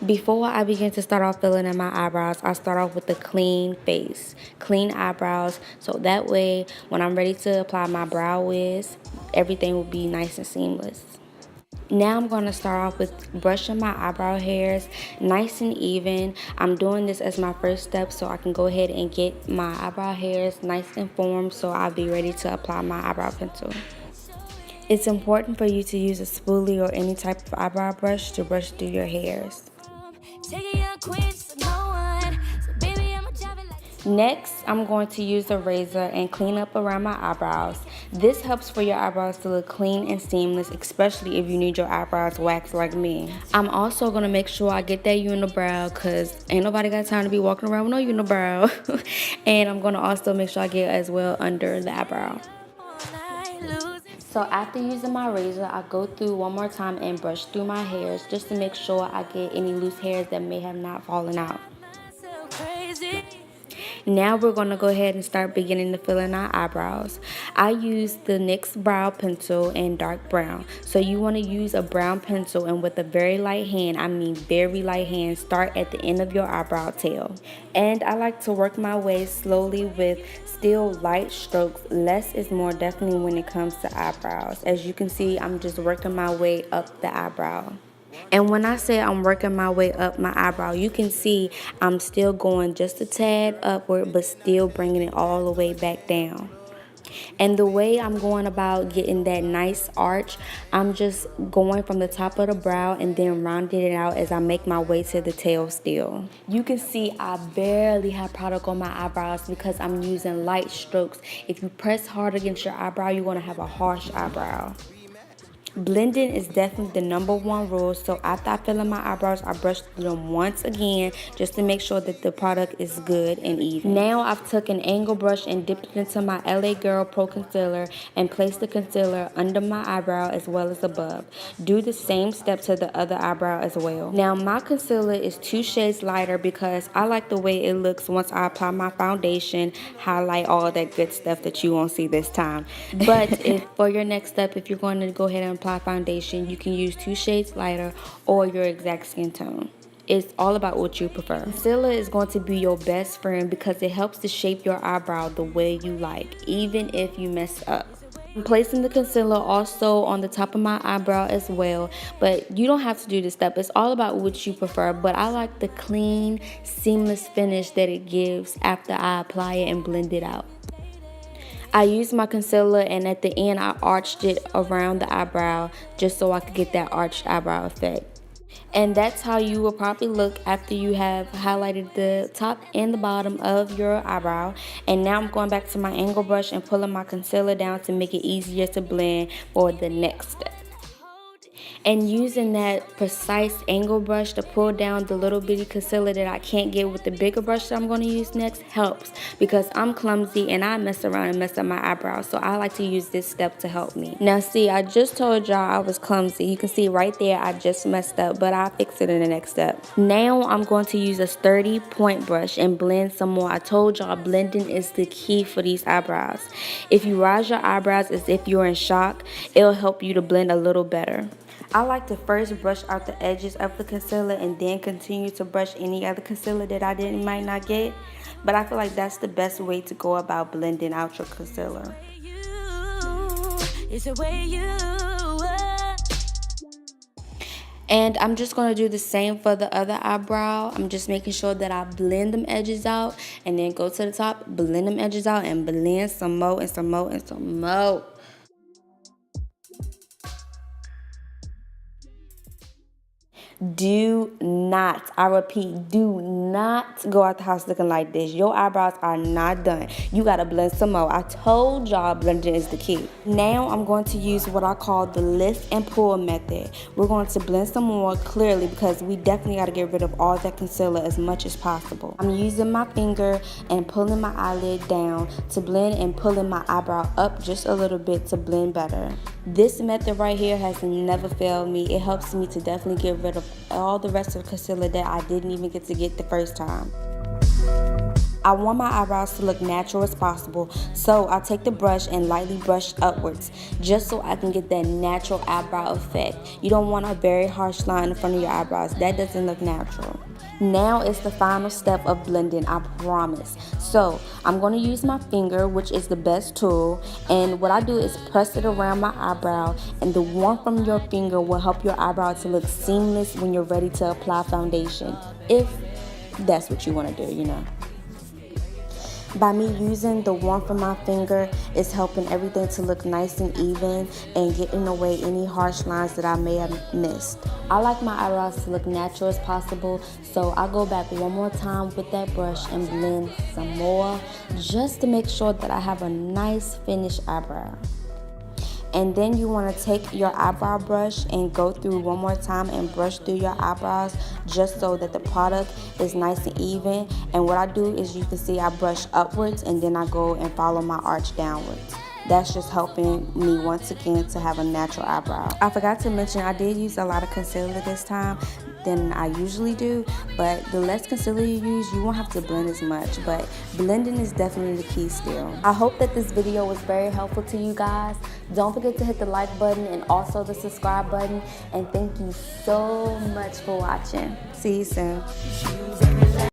Before I begin to start off filling in my eyebrows, I start off with a clean face, clean eyebrows, so that way when I'm ready to apply my brow wiz, everything will be nice and seamless. Now I'm going to start off with brushing my eyebrow hairs nice and even. I'm doing this as my first step so I can go ahead and get my eyebrow hairs nice and formed so I'll be ready to apply my eyebrow pencil. It's important for you to use a spoolie or any type of eyebrow brush to brush through your hairs. Next, I'm going to use a razor and clean up around my eyebrows. This helps for your eyebrows to look clean and seamless, especially if you need your eyebrows waxed like me. I'm also going to make sure I get that unibrow because ain't nobody got time to be walking around with no unibrow. And I'm going to also make sure I get as well under the eyebrow. So after using my razor, I go through one more time and brush through my hairs just to make sure I get any loose hairs that may have not fallen out. Now we're going to go ahead and start beginning to fill in our eyebrows. I use the NYX brow pencil in dark brown. So you want to use a brown pencil and with a very light hand, I mean very light hand, start at the end of your eyebrow tail. And I like to work my way slowly with still light strokes. Less is more definitely when it comes to eyebrows. As you can see, I'm just working my way up the eyebrow. And when I say I'm working my way up my eyebrow, you can see I'm still going just a tad upward, but still bringing it all the way back down. And the way I'm going about getting that nice arch, I'm just going from the top of the brow and then rounding it out as I make my way to the tail still. You can see I barely have product on my eyebrows because I'm using light strokes. If you press hard against your eyebrow, you're going to have a harsh eyebrow. Blending is definitely the #1 rule, so after I fill in my eyebrows, I brush through them once again just to make sure that the product is good and even. Now I've took an angle brush and dipped it into my LA Girl Pro Concealer and placed the concealer under my eyebrow as well as above. Do the same step to the other eyebrow as well. Now my concealer is 2 shades lighter because I like the way it looks once I apply my foundation, highlight all that good stuff that you won't see this time. But if for your next step, if you're going to go ahead and apply foundation, you can use 2 shades lighter or your exact skin tone. It's all about what you prefer. Concealer is going to be your best friend because it helps to shape your eyebrow the way you like, even if you mess up. I'm placing the concealer also on the top of my eyebrow as well, but you don't have to do this step. It's all about what you prefer, but I like the clean, seamless finish that it gives after I apply it and blend it out. I used my concealer and at the end I arched it around the eyebrow just so I could get that arched eyebrow effect. And that's how you will probably look after you have highlighted the top and the bottom of your eyebrow. And now I'm going back to my angle brush and pulling my concealer down to make it easier to blend for the next step. And using that precise angle brush to pull down the little bitty concealer that I can't get with the bigger brush that I'm going to use next helps because I'm clumsy and I mess around and mess up my eyebrows, so I like to use this step to help me. Now see, I just told y'all I was clumsy. You can see right there I just messed up, but I'll fix it in the next step. Now I'm going to use a sturdy point brush and blend some more. I told y'all blending is the key for these eyebrows. If you rise your eyebrows as if you're in shock, it'll help you to blend a little better. I like to first brush out the edges of the concealer and then continue to brush any other concealer that I might not get. But I feel like that's the best way to go about blending out your concealer. And I'm just going to do the same for the other eyebrow. I'm just making sure that I blend them edges out and then go to the top, blend them edges out and blend some more and some more and some more. Do not, I repeat, do not go out the house looking like this. Your eyebrows are not done. You gotta blend some more. I told y'all blending is the key. Now I'm going to use what I call the lift and pull method. We're going to blend some more clearly because we definitely gotta get rid of all that concealer as much as possible. I'm using my finger and pulling my eyelid down to blend and pulling my eyebrow up just a little bit to blend better. This method right here has never failed me. It helps me to definitely get rid of all the rest of the concealer that I didn't even get to get the first time. I want my eyebrows to look natural as possible, so I take the brush and lightly brush upwards, just so I can get that natural eyebrow effect. You don't want a very harsh line in front of your eyebrows. That doesn't look natural. Now is the final step of blending, I promise. So I'm going to use my finger, which is the best tool, and what I do is press it around my eyebrow, and the warmth from your finger will help your eyebrow to look seamless when you're ready to apply foundation, if that's what you want to do, you know. By me using the warmth from my finger, it's helping everything to look nice and even and getting away any harsh lines that I may have missed. I like my eyebrows to look natural as possible, so I go back one more time with that brush and blend some more just to make sure that I have a nice finished eyebrow. And then you want to take your eyebrow brush and go through one more time and brush through your eyebrows just so that the product is nice and even. And what I do is, you can see I brush upwards and then I go and follow my arch downwards. That's just helping me once again to have a natural eyebrow. I forgot to mention I did use a lot of concealer this time than I usually do, but the less concealer you use, you won't have to blend as much, but blending is definitely the key still. I hope that this video was very helpful to you guys. Don't forget to hit the like button and also the subscribe button, and thank you so much for watching. See you soon.